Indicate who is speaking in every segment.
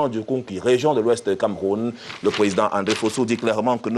Speaker 1: du Konki, région de l'Ouest Cameroun. Le président André Fosso dit clairement que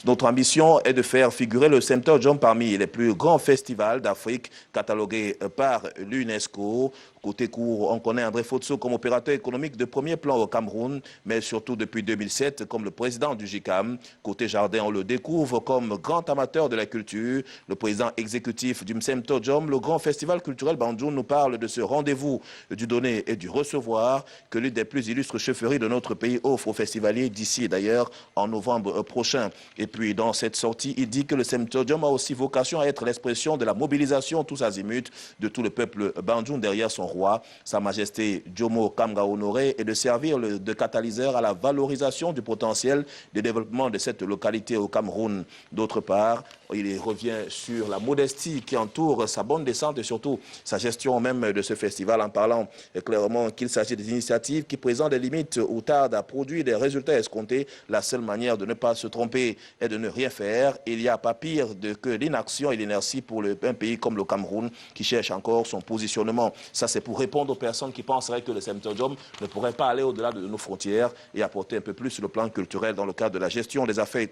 Speaker 1: notre ambition est de faire figurer le Center Djom parmi les plus grands festivals d'Afrique catalogués par l'UNESCO. Côté court, on connaît André Fosso comme opérateur économique de premier plan au Cameroun, mais surtout depuis 2007 comme le président du JICAM. Côté jardin, on le découvre comme grand amateur de la culture. Le président exécutif du Center Djom, le grand festival culturel Bandjoun, nous parle de ce rendez-vous du donner et du recevoir que l'une des plus illustres chefferies de notre pays offre aux festivaliers d'ici d'ailleurs en novembre prochain. Et puis dans cette sortie, il dit que le Center Djom a aussi vocation à être l'expression de la mobilisation tous azimuts de tout le peuple Bandjoun derrière son roi, Sa Majesté Jomo Kamga Honoré, et de servir de catalyseur à la valorisation du potentiel de développement de cette localité au Cameroun. D'autre part, il revient sur la modestie qui entoure sa bonne descente et surtout sa gestion même de ce festival en parlant clairement qu'il s'agit des initiatives qui présentent des limites ou tardent à produire des résultats escomptés. La seule manière de ne pas se tromper est de ne rien faire. Il n'y a pas pire que l'inaction et l'inertie pour un pays comme le Cameroun qui cherche encore son positionnement. Ça, c'est pour répondre aux personnes qui penseraient que le Center Djom ne pourrait pas aller au-delà de nos frontières et apporter un peu plus sur le plan culturel dans le cadre de la gestion des affaires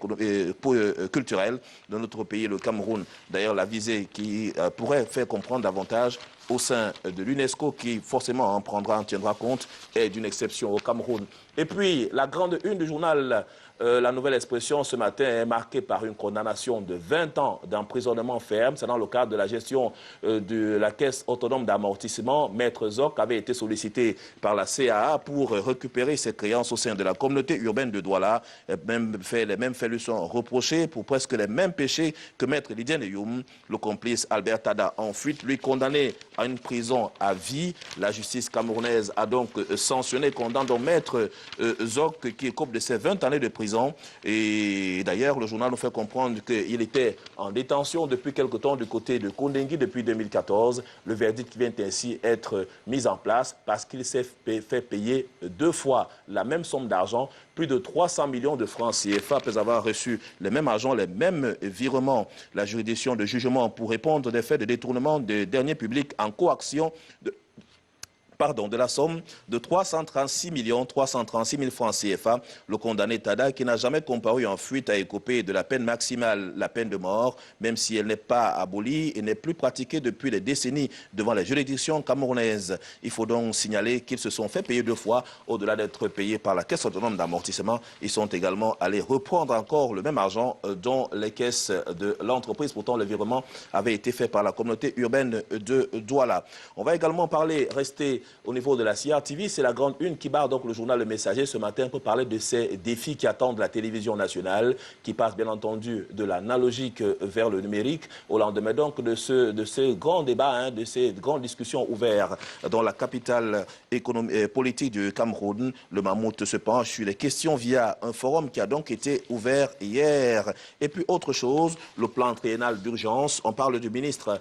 Speaker 1: culturelles de notre pays, le Cameroun. D'ailleurs, la visée qui pourrait faire comprendre davantage au sein de l'UNESCO, qui forcément en tiendra compte, est d'une exception au Cameroun. Et puis, la grande une du journal La Nouvelle Expression ce matin est marquée par une condamnation de 20 ans d'emprisonnement ferme. C'est dans le cadre de la gestion de la Caisse autonome d'amortissement. Maître Zoc avait été sollicité par la CAA pour récupérer ses créances au sein de la communauté urbaine de Douala. Les mêmes faits lui sont reprochés pour presque les mêmes péchés que Maître Lydiane Youm. Le complice Albert Tada en fuite, lui condamné à une prison à vie. La justice camerounaise a donc sanctionné, condamnant Maître Zoc qui écope de ses 20 années de prison. Et d'ailleurs, le journal nous fait comprendre qu'il était en détention depuis quelque temps du côté de Kondengui depuis 2014. Le verdict vient ainsi être mis en place parce qu'il s'est fait payer 2 fois la même somme d'argent, plus de 300 millions de francs CFA, après avoir reçu le même argent, les mêmes virements. La juridiction de jugement pour répondre des faits de détournement de deniers publics en coaction de la somme de 336 000 francs CFA. Le condamné Tada, qui n'a jamais comparu en fuite, a écopé de la peine maximale, la peine de mort, même si elle n'est pas abolie et n'est plus pratiquée depuis des décennies devant les juridictions camerounaises. Il faut donc signaler qu'ils se sont fait payer 2 fois, au-delà d'être payés par la Caisse autonome d'amortissement. Ils sont également allés reprendre encore le même argent dans les caisses de l'entreprise. Pourtant, le virement avait été fait par la communauté urbaine de Douala. On va également rester au niveau de la CRTV, c'est la grande une qui barre donc le journal Le Messager ce matin pour parler de ces défis qui attendent la télévision nationale, qui passent bien entendu de l'analogique vers le numérique, au lendemain donc de ces grands débats, de ces grandes discussions ouvertes dans la capitale politique du Cameroun. Le Mammouth se penche sur les questions via un forum qui a donc été ouvert hier. Et puis autre chose, le plan triennal d'urgence. On parle du ministre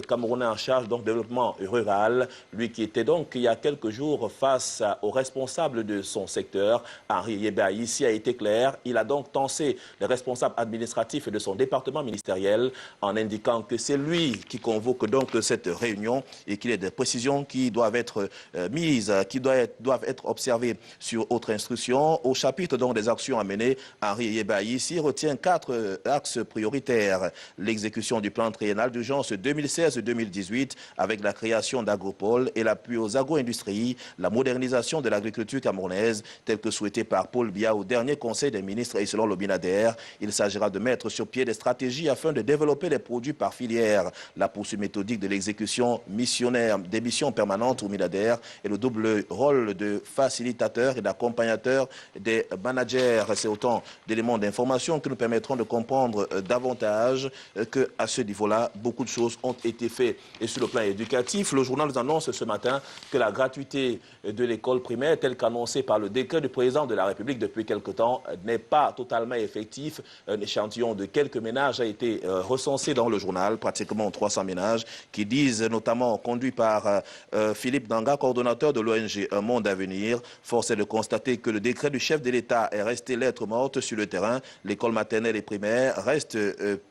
Speaker 1: camerounais en charge du développement rural, lui qui était donc il y a quelques jours face aux responsables de son secteur. Henri Yeba ici a été clair. Il a donc tensé les responsables administratifs de son département ministériel en indiquant que c'est lui qui convoque donc cette réunion et qu'il y a des précisions qui doivent être mises, qui doivent être observées sur autre instruction. Au chapitre donc des actions à mener, Henri Yeba ici retient 4 axes prioritaires. L'exécution du plan triennal d'urgence 2016-2018 avec la création d'agropoles et l'appui aux agro-industries, la modernisation de l'agriculture camerounaise, telle que souhaitée par Paul Biya au dernier Conseil des ministres et selon l'Obinader. Il s'agira de mettre sur pied des stratégies afin de développer les produits par filière, la poursuite méthodique de l'exécution missionnaire des missions permanentes au Obinader et le double rôle de facilitateur et d'accompagnateur des managers. C'est autant d'éléments d'information qui nous permettront de comprendre davantage qu'à ce niveau-là, beaucoup de choses ont été faites. Et sur le plan éducatif, le journal nous annonce ce matin que la gratuité de l'école primaire, telle qu'annoncée par le décret du président de la République depuis quelque temps, n'est pas totalement effectif. Un échantillon de quelques ménages a été recensé dans le journal, pratiquement 300 ménages, qui disent, notamment conduits par Philippe Danga, coordonnateur de l'ONG Un Monde à Venir. Force est de constater que le décret du chef de l'État est resté lettre morte sur le terrain. L'école maternelle et primaire reste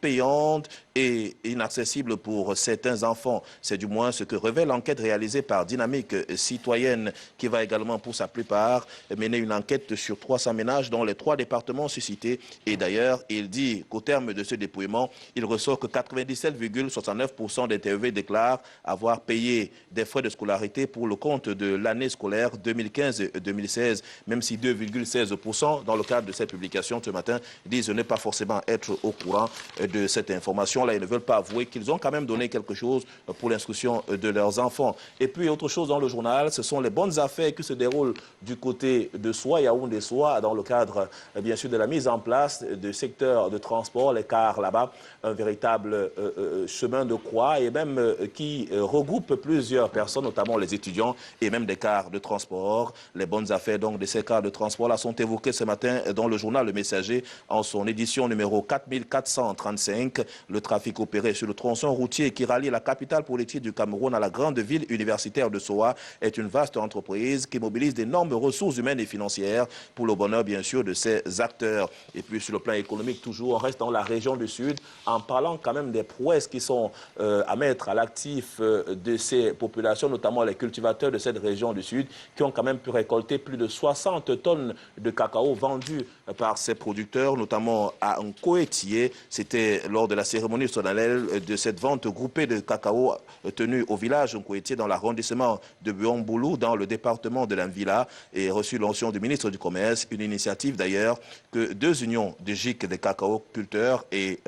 Speaker 1: payante et inaccessible pour certains enfants. C'est du moins ce que révèle l'enquête réalisée par Dakar, dynamique citoyenne, qui va également pour sa plupart mener une enquête sur 300 ménages dans les 3 départements suscités. Et d'ailleurs, il dit qu'au terme de ce dépouillement, il ressort que 97,69% des TEV déclarent avoir payé des frais de scolarité pour le compte de l'année scolaire 2015-2016, même si 2,16% dans le cadre de cette publication ce matin disent ne pas forcément être au courant de cette information-là. Ils ne veulent pas avouer qu'ils ont quand même donné quelque chose pour l'instruction de leurs enfants. Et puis, autre chose dans le journal, ce sont les bonnes affaires qui se déroulent du côté de Soa, Yaoundé-Soa, dans le cadre, bien sûr, de la mise en place de secteurs de transport, les cars là-bas, un véritable chemin de croix et même qui regroupe plusieurs personnes, notamment les étudiants et même des cars de transport. Les bonnes affaires donc de ces cars de transport-là sont évoquées ce matin dans le journal Le Messager en son édition numéro 4435. Le trafic opéré sur le tronçon routier qui rallie la capitale politique du Cameroun à la grande ville universitaire de Soa est une vaste entreprise qui mobilise d'énormes ressources humaines et financières pour le bonheur, bien sûr, de ses acteurs. Et puis, sur le plan économique, toujours, on reste dans la région du Sud en parlant quand même des prouesses qui sont à mettre à l'actif de ces populations, notamment les cultivateurs de cette région du Sud, qui ont quand même pu récolter plus de 60 tonnes de cacao vendues par ces producteurs, notamment à Nkoetié. C'était lors de la cérémonie solennelle de cette vente groupée de cacao tenue au village Nkoetié dans l'arrondissement de Buomboulou, dans le département de l'Anvila, et reçu l'onction du ministre du Commerce, une initiative d'ailleurs que 2 unions de GIC des cacaoculteurs et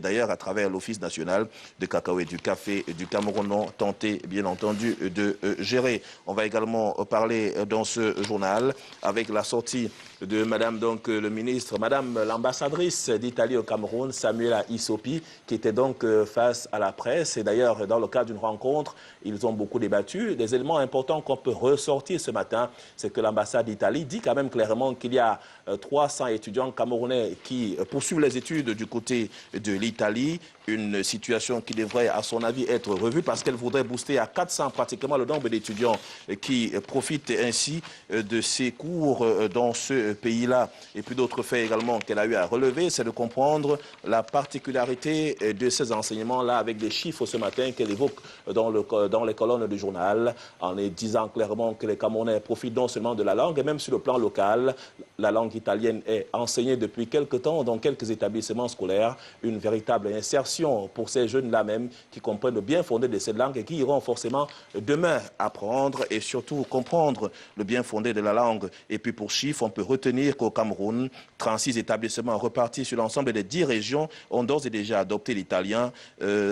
Speaker 1: d'ailleurs à travers l'Office national de cacao et du café du Cameroun ont tenté, bien entendu, de gérer. On va également parler dans ce journal avec la sortie de Madame donc le ministre, Madame l'ambassadrice d'Italie au Cameroun, Samuela Isopi, qui était donc face à la presse. Et d'ailleurs, dans le cadre d'une rencontre, ils ont beaucoup débattu. Des éléments importants qu'on peut ressortir ce matin, c'est que l'ambassade d'Italie dit quand même clairement qu'il y a 300 étudiants camerounais qui poursuivent les études du côté de l'Italie. Une situation qui devrait, à son avis, être revue parce qu'elle voudrait booster à 400 pratiquement le nombre d'étudiants qui profitent ainsi de ces cours dans ce pays-là. Et puis d'autres faits également qu'elle a eu à relever, c'est de comprendre la particularité de ces enseignements-là avec des chiffres ce matin qu'elle évoque dans les colonnes du journal, en disant clairement que les Camerounais profitent non seulement de la langue, et même sur le plan local, la langue italienne est enseignée depuis quelques temps dans quelques établissements scolaires, une véritable insertion pour ces jeunes-là même qui comprennent le bien fondé de cette langue et qui iront forcément demain apprendre et surtout comprendre le bien fondé de la langue. Et puis pour chiffres, on peut retenir qu'au Cameroun, 36 établissements repartis sur l'ensemble des 10 régions ont d'ores et déjà adopté l'italien,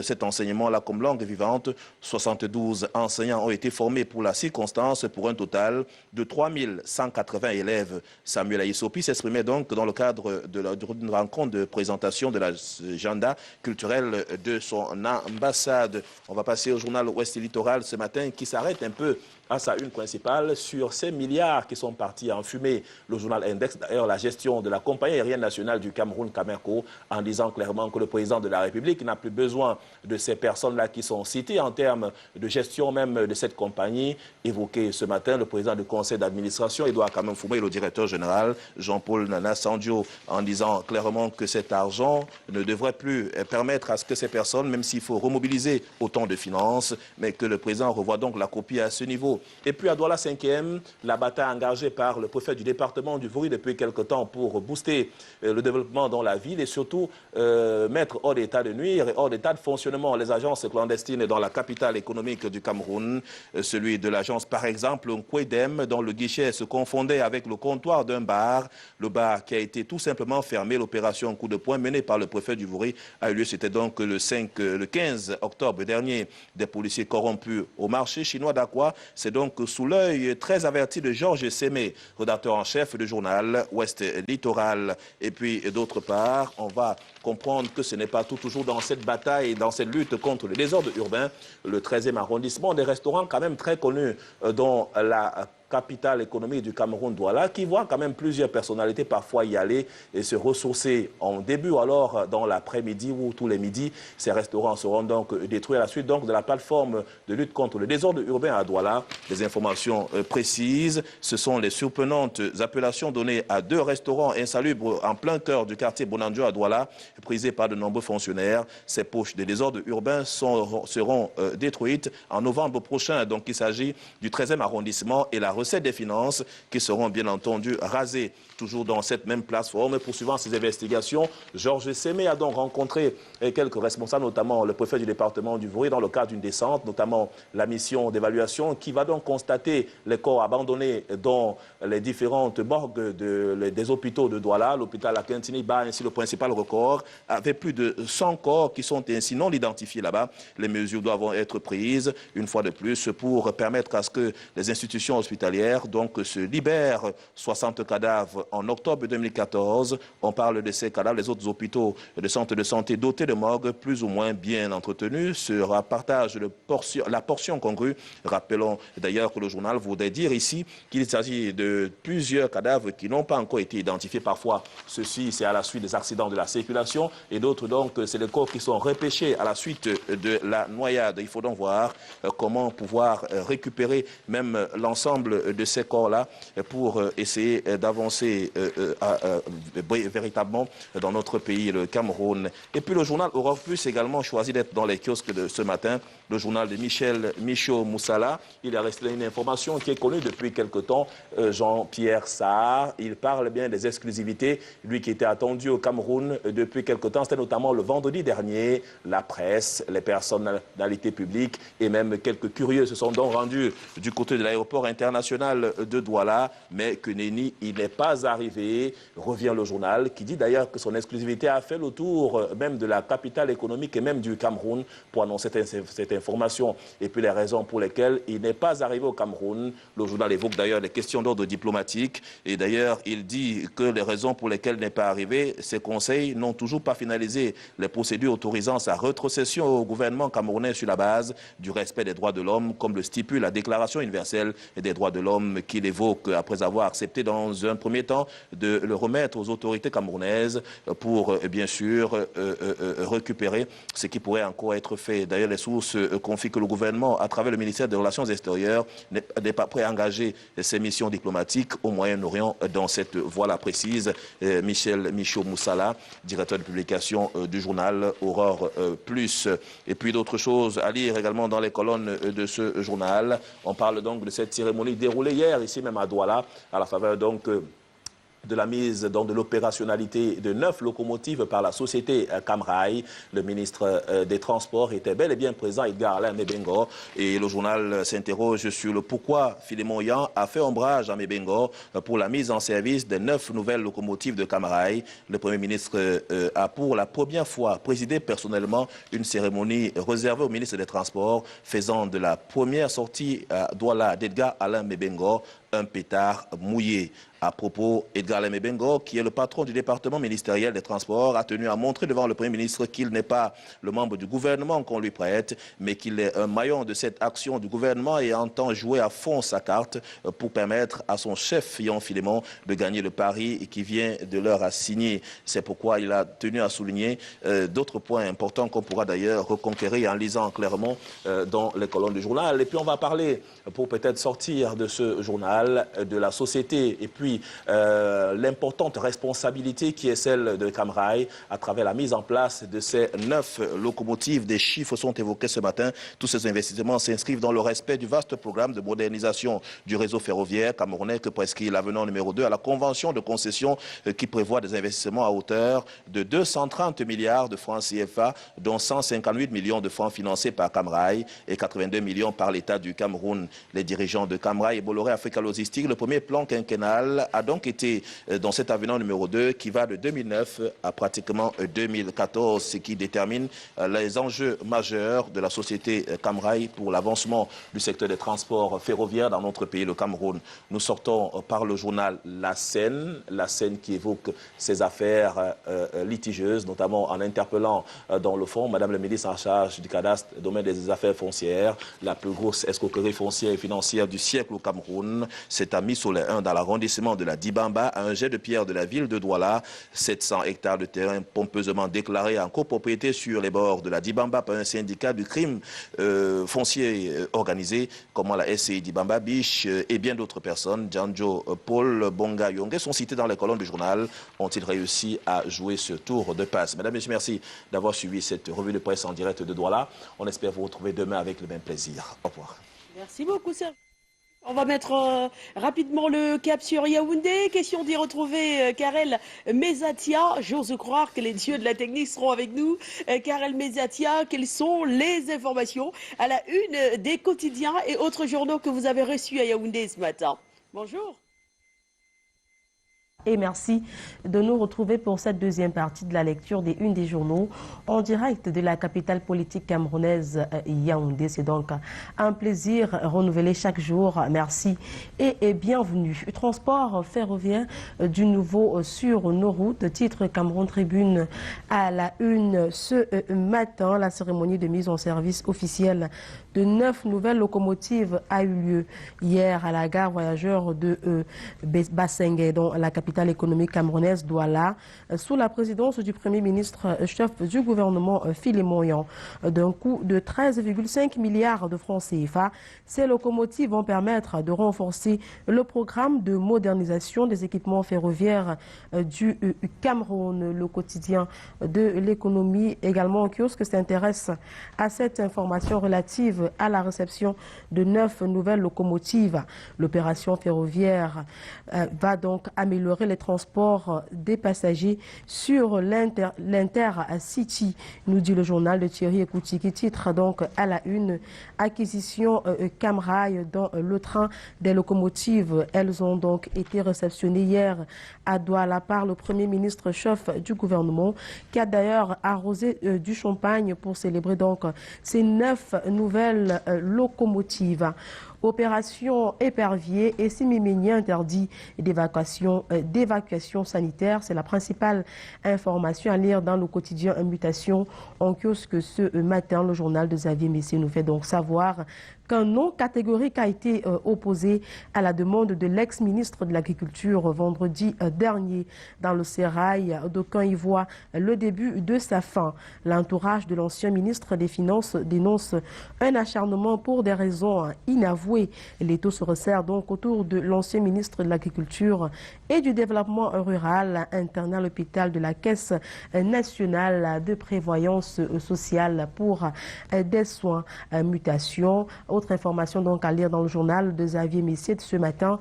Speaker 1: cet enseignement-là comme langue vivante. 72 enseignants ont été formés pour la circonstance pour un total de 3180 élèves. Samuela Isopi s'exprimait donc dans le cadre d'une rencontre de présentation de l'agenda culturel de son ambassade. On va passer au journal Ouest Littoral ce matin qui s'arrête un peu à sa une principale sur ces milliards qui sont partis en fumée. Le journal Index, d'ailleurs, la gestion de la compagnie aérienne nationale du Cameroun, Camerco, en disant clairement que le président de la République n'a plus besoin de ces personnes-là qui sont citées en termes de gestion même de cette compagnie. Évoqué ce matin, le président du conseil d'administration, Edouard Kamem-Foumé, et le directeur général, Jean-Paul Nana Sandio, en disant clairement que cet argent ne devrait plus permettre à ce que ces personnes, même s'il faut remobiliser autant de finances, mais que le président revoit donc la copie à ce niveau. Et puis à Douala 5e, la bataille engagée par le préfet du département du Vouri depuis quelque temps pour booster le développement dans la ville et surtout mettre hors d'état de nuire et hors d'état de fonctionnement les agences clandestines dans la capitale économique du Cameroun. Celui de l'agence par exemple Nkwedem, dont le guichet se confondait avec le comptoir d'un bar. Le bar qui a été tout simplement fermé. L'opération coup de poing menée par le préfet du Vouri a eu lieu, c'était donc le 15 octobre dernier. Des policiers corrompus au marché chinois d'Aqua. C'est donc sous l'œil très averti de Georges Sémé, rédacteur en chef du journal Ouest Littoral. Et puis d'autre part, on va comprendre que ce n'est pas tout toujours dans cette bataille, dans cette lutte contre le désordre urbain. Le 13e arrondissement, des restaurants quand même très connus, dont la capitale économique du Cameroun, Douala, qui voit quand même plusieurs personnalités parfois y aller et se ressourcer en début ou alors dans l'après-midi ou tous les midis. Ces restaurants seront donc détruits à la suite donc de la plateforme de lutte contre le désordre urbain à Douala. Les informations précises, ce sont les surprenantes appellations données à 2 restaurants insalubres en plein cœur du quartier Bonanjo à Douala, prisés par de nombreux fonctionnaires. Ces poches de désordre urbain seront détruites en novembre prochain. Donc il s'agit du 13e arrondissement et la recette des finances qui seront bien entendu rasées. Toujours dans cette même plateforme, poursuivant ces investigations, Georges Sémé a donc rencontré quelques responsables, notamment le préfet du département du Vouri, dans le cadre d'une descente, notamment la mission d'évaluation qui va donc constater les corps abandonnés dans les différentes morgues des hôpitaux de Douala. L'hôpital Akintini bat ainsi le principal record, avec plus de 100 corps qui sont ainsi non identifiés là-bas. Les mesures doivent être prises, une fois de plus, pour permettre à ce que les institutions hospitalières donc, se libèrent. 60 cadavres en octobre 2014. On parle de ces cadavres. Les autres hôpitaux de centres de santé dotés de morgues plus ou moins bien entretenus sera partage la portion congrue. Rappelons d'ailleurs que le journal voudrait dire ici qu'il s'agit de plusieurs cadavres qui n'ont pas encore été identifiés. Parfois, ceci c'est à la suite des accidents de la circulation et d'autres donc c'est les corps qui sont repêchés à la suite de la noyade. Il faut donc voir comment pouvoir récupérer même l'ensemble de ces corps-là pour essayer d'avancer véritablement dans notre pays, le Cameroun. Et puis le journal Europe Plus également choisi d'être dans les kiosques de ce matin. Le journal de Michaud Moussala. Il a resté une information qui est connue depuis quelque temps. Jean-Pierre Sarr, il parle bien des exclusivités. Lui qui était attendu au Cameroun depuis quelque temps, c'était notamment le vendredi dernier. La presse, les personnalités publiques et même quelques curieux se sont donc rendus du côté de l'aéroport international de Douala. Mais que nenni, il n'est pas arrivé. Revient le journal qui dit d'ailleurs que son exclusivité a fait le tour même de la capitale économique et même du Cameroun pour annoncer cette information. Et puis les raisons pour lesquelles il n'est pas arrivé au Cameroun. Le journal évoque d'ailleurs des questions d'ordre diplomatique. Et d'ailleurs, il dit que les raisons pour lesquelles il n'est pas arrivé, ces conseils n'ont toujours pas finalisé les procédures autorisant sa rétrocession au gouvernement camerounais sur la base du respect des droits de l'homme, comme le stipule la Déclaration universelle des droits de l'homme qu'il évoque après avoir accepté dans un premier temps de le remettre aux autorités camerounaises pour, bien sûr, récupérer ce qui pourrait encore être fait. D'ailleurs, les sources confient que le gouvernement, à travers le ministère des Relations extérieures, n'est pas prêt à engager ses missions diplomatiques au Moyen-Orient dans cette voie-là précise. Michaud Moussala, directeur de publication du journal Aurore Plus. Et puis d'autres choses à lire également dans les colonnes de ce journal. On parle donc de cette cérémonie déroulée hier, ici même à Douala, à la faveur donc de la mise dans de l'opérationnalité de 9 locomotives par la société Camrail. Le ministre des Transports était bel et bien présent, Edgar Alain Mebengo. Et le journal s'interroge sur le pourquoi Philémon Yan a fait ombrage à Mebengo pour la mise en service des 9 nouvelles locomotives de Camrail. Le Premier ministre a pour la première fois présidé personnellement une cérémonie réservée au ministre des Transports, faisant de la première sortie à Douala d'Edgar Alain Mebengo un pétard mouillé. À propos, Edgar Alain Mebengo, qui est le patron du département ministériel des Transports, a tenu à montrer devant le Premier ministre qu'il n'est pas le membre du gouvernement qu'on lui prête, mais qu'il est un maillon de cette action du gouvernement et entend jouer à fond sa carte pour permettre à son chef, Yan Philémon, de gagner le pari qui vient de leur assigner. C'est pourquoi il a tenu à souligner d'autres points importants qu'on pourra d'ailleurs reconquérir en lisant clairement dans les colonnes du journal. Et puis on va parler, pour peut-être sortir de ce journal, de la société et puis l'importante responsabilité qui est celle de Camrail à travers la mise en place de ces 9 locomotives. Des chiffres sont évoqués ce matin. Tous ces investissements s'inscrivent dans le respect du vaste programme de modernisation du réseau ferroviaire camerounais que prescrit l'avenant numéro 2 à la convention de concession qui prévoit des investissements à hauteur de 230 milliards de francs CFA, dont 158 millions de francs financés par Camrail et 82 millions par l'État du Cameroun. Les dirigeants de Camrail et Bolloré Africa Logistique, le premier plan quinquennal a donc été dans cet avenant numéro 2 qui va de 2009 à pratiquement 2014, ce qui détermine les enjeux majeurs de la société Camrail pour l'avancement du secteur des transports ferroviaires dans notre pays, le Cameroun. Nous sortons par le journal La Seine qui évoque ces affaires litigieuses, notamment en interpellant dans le fond Madame la ministre en charge du cadastre, domaine des affaires foncières, la plus grosse escroquerie foncière et financière du siècle au Cameroun. C'est à Missolé 1 dans l'arrondissement de la Dibamba, à un jet de pierre de la ville de Douala. 700 hectares de terrain pompeusement déclarés en copropriété sur les bords de la Dibamba par un syndicat du crime foncier organisé, comme la SCI Dibamba, Biche et bien d'autres personnes. Djanjo, Paul, Bonga, Yonge sont cités dans les colonnes du journal. Ont-ils réussi à jouer ce tour de passe? Mesdames, Messieurs, merci d'avoir suivi cette revue de presse en direct de Douala. On espère vous retrouver demain avec le même plaisir. Au revoir.
Speaker 2: Merci beaucoup, Serge. On va mettre rapidement le cap sur Yaoundé. Question d'y retrouver Karel Mezatia. J'ose croire que les dieux de la technique seront avec nous. Karel Mezatia, quelles sont les informations à la une des quotidiens et autres journaux que vous avez reçus à Yaoundé ce matin? Bonjour.
Speaker 3: Et merci de nous retrouver pour cette deuxième partie de la lecture des unes des journaux en direct de la capitale politique camerounaise Yaoundé. C'est donc un plaisir renouvelé chaque jour. Merci et bienvenue. Transport ferroviaire du nouveau sur nos routes. Titre Cameroun Tribune à la une ce matin. La cérémonie de mise en service officielle de 9 nouvelles locomotives a eu lieu hier à la gare voyageurs de Bassengue, dans la capitale économique camerounaise Douala, sous la présidence du Premier ministre chef du gouvernement Philémon Yon. D'un coût de 13,5 milliards de francs CFA, ces locomotives vont permettre de renforcer le programme de modernisation des équipements ferroviaires du Cameroun. Le quotidien de l'économie également en kiosque s'intéresse à cette information relative à la réception de 9 nouvelles locomotives. L'opération ferroviaire va donc améliorer les transports des passagers sur l'Intercity, nous dit le journal de Thierry Ekouti, qui titre donc à la une acquisition Camrail dans le train des locomotives. Elles ont donc été réceptionnées hier à Douala par le Premier ministre chef du gouvernement, qui a d'ailleurs arrosé du champagne pour célébrer donc ces 9 nouvelles locomotives. Opération épervier et Simimini interdit d'évacuation sanitaire. C'est la principale information à lire dans le quotidien Mutation en kiosque ce matin. Le journal de Xavier Messé nous fait donc savoir qu'un non catégorique a été opposé à la demande de l'ex-ministre de l'Agriculture vendredi dernier dans le sérail. D'aucuns y voient le début de sa fin. L'entourage de l'ancien ministre des Finances dénonce un acharnement pour des raisons inavouées. L'étau se resserre donc autour de l'ancien ministre de l'Agriculture et du Développement rural, interné à l'hôpital de la Caisse nationale de prévoyance sociale pour des soins. Mutation. Autre information donc à lire dans le journal de Xavier Messier de ce matin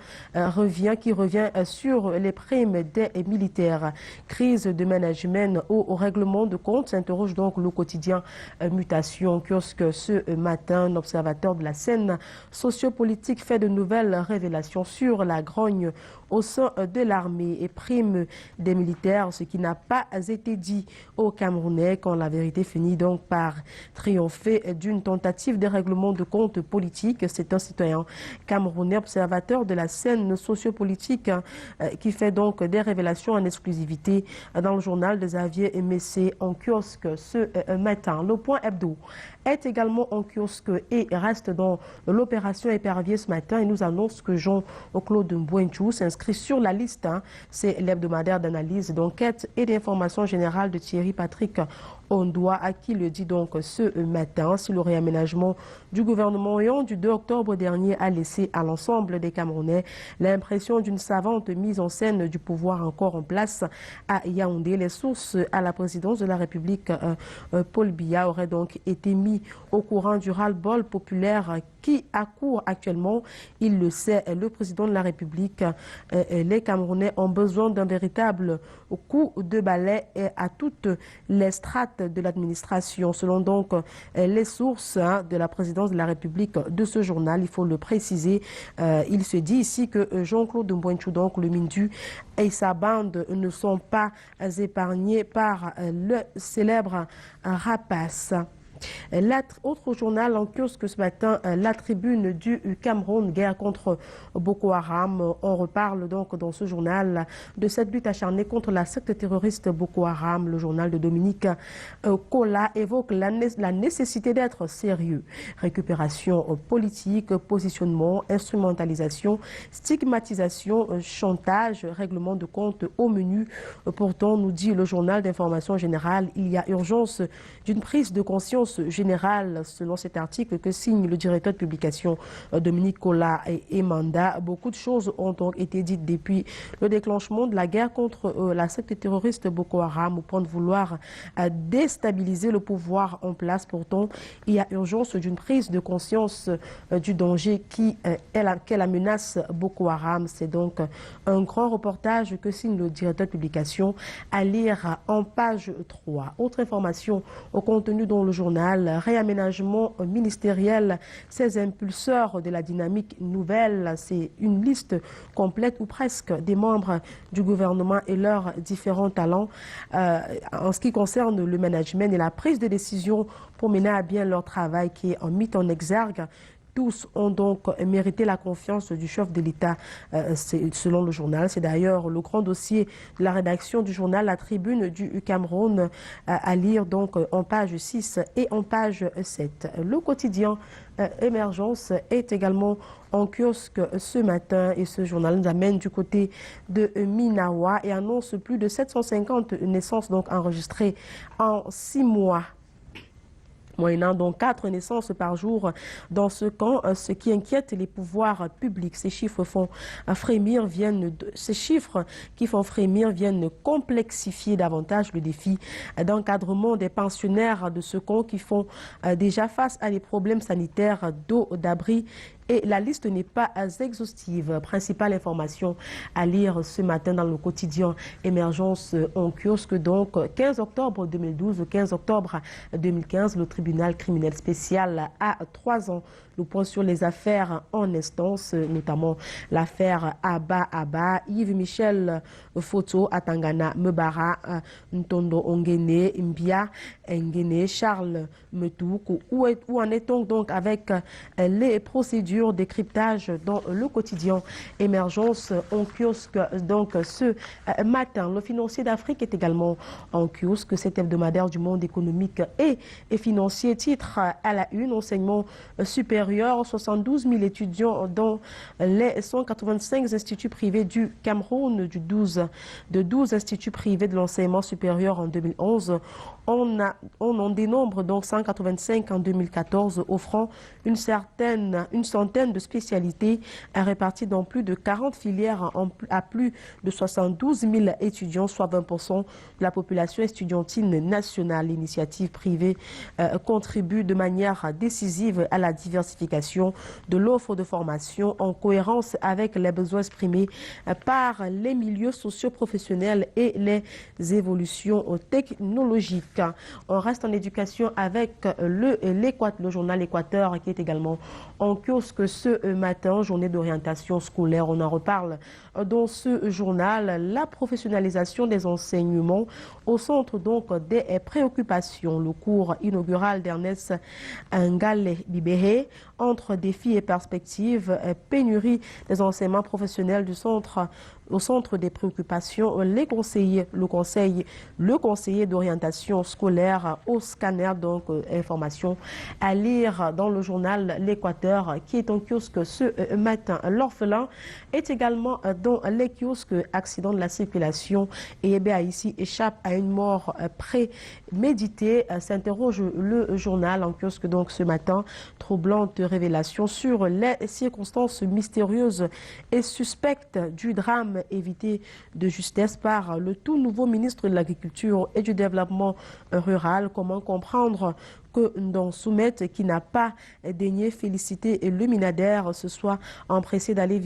Speaker 3: qui revient sur les primes des militaires. Crise de management au règlement de compte, s'interroge donc le quotidien Mutation kiosque ce matin. Un observateur de la scène sociopolitique fait de nouvelles révélations sur la grogne au sein de l'armée et prime des militaires, ce qui n'a pas été dit aux Camerounais quand la vérité finit donc par triompher d'une tentative de règlement de compte politique. C'est un citoyen camerounais observateur de la scène sociopolitique qui fait donc des révélations en exclusivité dans le journal de Xavier Messé en kiosque ce matin. Le point hebdo est également en kiosque et reste dans l'opération épervier ce matin et nous annonce que Jean-Claude Mbouenchou s'inscrit sur la liste. C'est l'hebdomadaire d'analyse, d'enquête et d'information générale de Thierry Patrick Ondoa, à qui le dit donc ce matin. Si le réaménagement du gouvernement Yon du 2 octobre dernier a laissé à l'ensemble des Camerounais l'impression d'une savante mise en scène du pouvoir encore en place à Yaoundé, les sources à la présidence de la République, Paul Biya, auraient donc été mis au courant du ras-le-bol populaire qui accourt actuellement. Il le sait, le président de la République. Les Camerounais ont besoin d'un véritable coup de balai à toutes les strates de l'administration. Selon donc les sources de la présidence de la République de ce journal, il faut le préciser, il se dit ici que Jean-Claude Mbouenchou, donc le Mindu, et sa bande ne sont pas épargnés par le célèbre rapace. Autre journal en kiosque ce matin, la Tribune du Cameroun, guerre contre Boko Haram. On reparle donc dans ce journal de cette lutte acharnée contre la secte terroriste Boko Haram. Le journal de Dominique Kola évoque la nécessité d'être sérieux. Récupération politique, positionnement, instrumentalisation, stigmatisation, chantage, règlement de compte au menu. Pourtant, nous dit le journal d'information générale, il y a urgence d'une prise de conscience générale, selon cet article que signe le directeur de publication Dominique Kola et Manda. Beaucoup de choses ont donc été dites depuis le déclenchement de la guerre contre la secte terroriste Boko Haram au point de vouloir déstabiliser le pouvoir en place. Pourtant, il y a urgence d'une prise de conscience du danger qu'est la menace Boko Haram. C'est donc un grand reportage que signe le directeur de publication à lire en page 3. Autre information au contenu dans le journal, réaménagement ministériel, ces impulseurs de la dynamique nouvelle. C'est une liste complète ou presque des membres du gouvernement et leurs différents talents en ce qui concerne le management et la prise de décision pour mener à bien leur travail qui est mis en exergue. Tous ont donc mérité la confiance du chef de l'État, selon le journal. C'est d'ailleurs le grand dossier de la rédaction du journal La Tribune du Cameroun à lire donc en page 6 et en page 7. Le quotidien Émergence est également en kiosque ce matin et ce journal nous amène du côté de Minawa et annonce plus de 750 naissances donc enregistrées en 6 mois. Moyennant donc 4 naissances par jour dans ce camp, ce qui inquiète les pouvoirs publics. Ces chiffres qui font frémir viennent complexifier davantage le défi d'encadrement des pensionnaires de ce camp qui font déjà face à des problèmes sanitaires, d'eau, d'abri. Et la liste n'est pas exhaustive. Principale information à lire ce matin dans le quotidien Émergence en kiosque. Donc, 15 octobre 2012, 15 octobre 2015, le tribunal criminel spécial a 3 ans. Le point sur les affaires en instance, notamment l'affaire Abba, Yves Michel Foto, Atangana, Mebara, Ntondo Ongene, Mbia, Ngene, Charles Metouk. Où en est-on donc avec les procédures de cryptage dans le quotidien Émergence en kiosque? Donc ce matin, le financier d'Afrique est également en kiosque. Cet hebdomadaire du monde économique et financier titre à la une, enseignement supérieur, 72 000 étudiants dans les 185 instituts privés du Cameroun, de 12 instituts privés de l'enseignement supérieur en 2011. On en dénombre donc 185 en 2014, offrant une centaine de spécialités réparties dans plus de 40 filières à plus de 72 000 étudiants, soit 20% de la population estudiantine nationale. L'initiative privée contribue de manière décisive à la diversification de l'offre de formation en cohérence avec les besoins exprimés par les milieux socio-professionnels et les évolutions technologiques. On reste en éducation avec le journal Équateur qui est également en kiosque ce matin, journée d'orientation scolaire. On en reparle dans ce journal. La professionnalisation des enseignements au centre donc des préoccupations. Le cours inaugural d'Ernest Ngale Bibéré, entre défis et perspectives, pénurie des enseignements professionnels au centre des préoccupations, le conseiller d'orientation scolaire au scanner, donc information à lire dans le journal L'Équateur qui est en kiosque ce matin. L'orphelin est également dans les kiosques. Accident de la circulation et ici échappe à une mort préméditée, s'interroge le journal en kiosque donc ce matin. Troublante révélation sur les circonstances mystérieuses et suspectes du drame évité de justesse par le tout nouveau ministre de l'Agriculture et du Développement rural. Comment comprendre que Ndon Soumet, qui n'a pas daigné féliciter le Minader, se soit empressé d'aller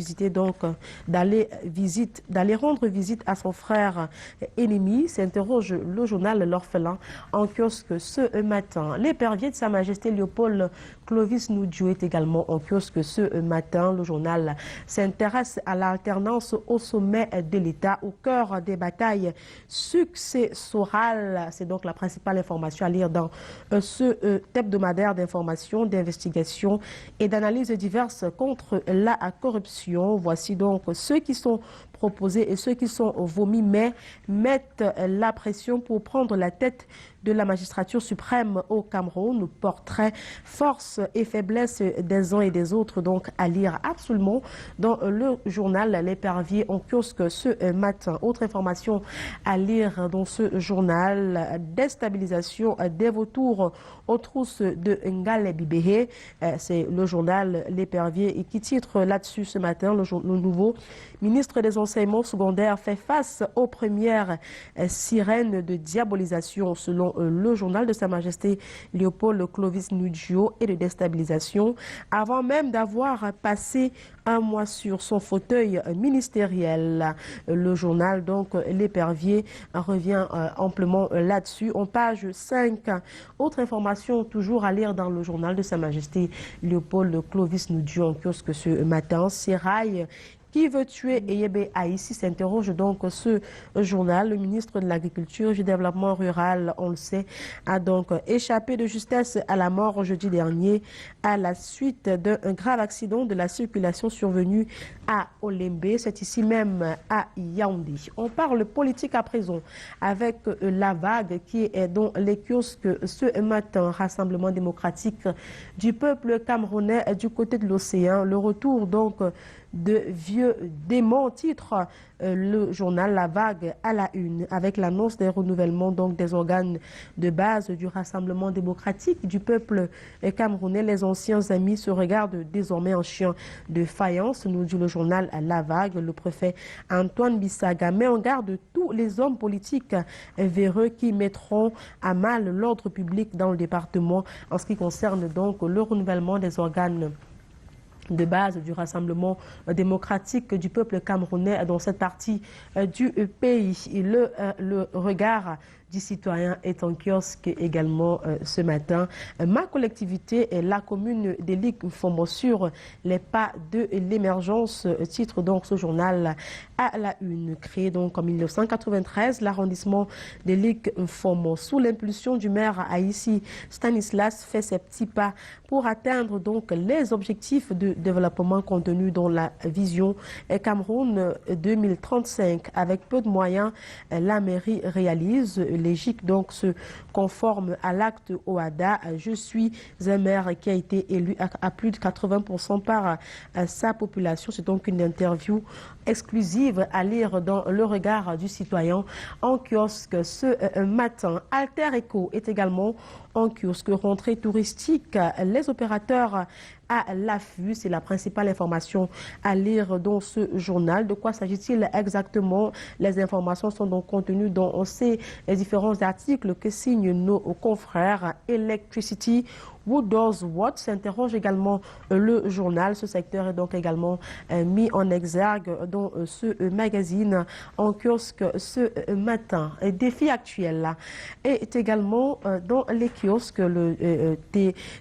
Speaker 3: rendre visite à son frère ennemi, s'interroge le journal L'Orphelin en kiosque ce matin. L'épervier de Sa Majesté Léopold Clovis Noudjou est également en kiosque ce matin. Le journal s'intéresse à l'alternance au sommet de l'État, au cœur des batailles successorales. C'est donc la principale information à lire dans ce ce hebdomadaire d'information, d'investigation et d'analyse diverses contre la corruption. Voici donc ceux qui sont proposés et ceux qui sont vomis, mais mettent la pression pour prendre la tête de la magistrature suprême au Cameroun. Portrait, force et faiblesse des uns et des autres, donc à lire absolument dans le journal L'Épervier en kiosque ce matin. Autre information à lire dans ce journal, déstabilisation des vautours aux trousses de Ngale Bibéhé. C'est le journal L'Épervier qui titre là-dessus ce matin, le nouveau ministre des enseignements secondaires fait face aux premières sirènes de diabolisation selon le journal de Sa Majesté Léopold Clovis Nudjo et de déstabilisation avant même d'avoir passé un mois sur son fauteuil ministériel. Le journal, donc L'Épervier, revient amplement là-dessus. En page 5, autre information toujours à lire dans le journal de Sa Majesté Léopold Clovis Nudjo en kiosque ce matin. Sérail qui veut tuer Eyebe Aïssi s'interroge donc ce journal. Le ministre de l'Agriculture et du Développement rural, on le sait, a donc échappé de justesse à la mort jeudi dernier à la suite d'un grave accident de la circulation survenu à Olembe. C'est ici même à Yaoundé. On parle politique à présent avec la vague qui est dans les kiosques ce matin. Rassemblement démocratique du peuple camerounais du côté de l'océan. Le retour donc de vieux démons, titre le journal La Vague à la une, avec l'annonce des renouvellements donc des organes de base du Rassemblement démocratique du peuple camerounais. Les anciens amis se regardent désormais en chien de faïence, nous dit le journal La Vague. Le préfet Antoine Bissaga met en garde tous les hommes politiques véreux qui mettront à mal l'ordre public dans le département en ce qui concerne donc le renouvellement des organes de base du Rassemblement démocratique du peuple camerounais dans cette partie du pays. Et le regard du citoyen est en kiosque également ce matin. Ma collectivité est la commune d'Elik Mfomo sur les pas de l'émergence, titre donc ce journal à la une. Créé donc en 1993, l'arrondissement d'Elik Mfomo sous l'impulsion du maire Aïssi Stanislas fait ses petits pas pour atteindre donc les objectifs de développement contenus dans la vision Cameroun 2035. Avec peu de moyens, la mairie réalise. L'Égique donc se conforme à l'acte OADA. Je suis un maire qui a été élu à plus de 80% par sa population. C'est donc une interview exclusive à lire dans le regard du citoyen en kiosque ce matin. Alter Eco est également en kiosque. Rentrée touristique, les opérateurs à l'affût, c'est la principale information à lire dans ce journal. De quoi s'agit-il exactement? Les informations sont donc contenues dans ces différents articles que signent nos confrères. Electricity, Who Does What s'interroge également le journal. Ce secteur est donc également mis en exergue dans ce magazine en kiosque ce matin. Défi actuel est également dans les kiosques. Le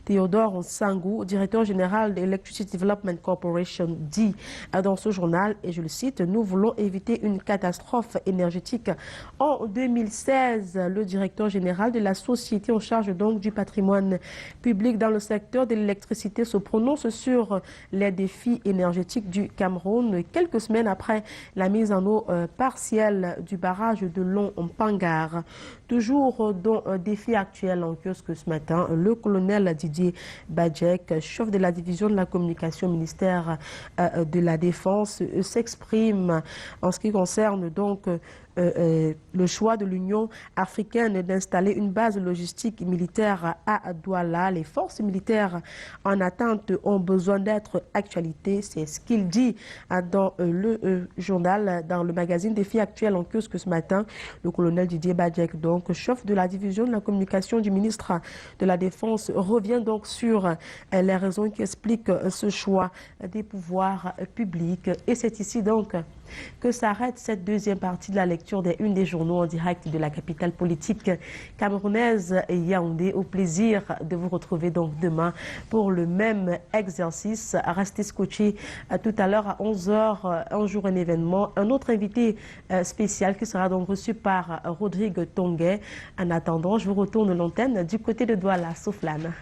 Speaker 3: Théodore Sangou, directeur général de Electricity Development Corporation, dit dans ce journal, et je le cite, nous voulons éviter une catastrophe énergétique. En 2016, le directeur général de la société en charge donc du patrimoine public dans le secteur de l'électricité se prononce sur les défis énergétiques du Cameroun quelques semaines après la mise en eau partielle du barrage de Long-Pangar. Toujours dans un défi actuel en kiosque ce matin, le colonel Didier Badjek, chef de la division de la communication ministère de la Défense, s'exprime en ce qui concerne donc le choix de l'Union africaine d'installer une base logistique militaire à Douala. Les forces militaires en attente ont besoin d'être actualité. C'est ce qu'il dit dans le journal, dans le magazine Défi actuel en kiosque ce matin. Le colonel Didier Badjek, donc chef de la division de la communication du ministre de la Défense, revient donc sur les raisons qui expliquent ce choix des pouvoirs publics. Et c'est ici donc que s'arrête cette deuxième partie de la lecture des unes des journaux en direct de la capitale politique camerounaise, Yaoundé. Au plaisir de vous retrouver donc demain pour le même exercice. Restez scotchés tout à l'heure à 11h, un jour un événement, un autre invité spécial qui sera donc reçu par Rodrigue Tonguet. En attendant, je vous retourne l'antenne du côté de Douala, Souflane.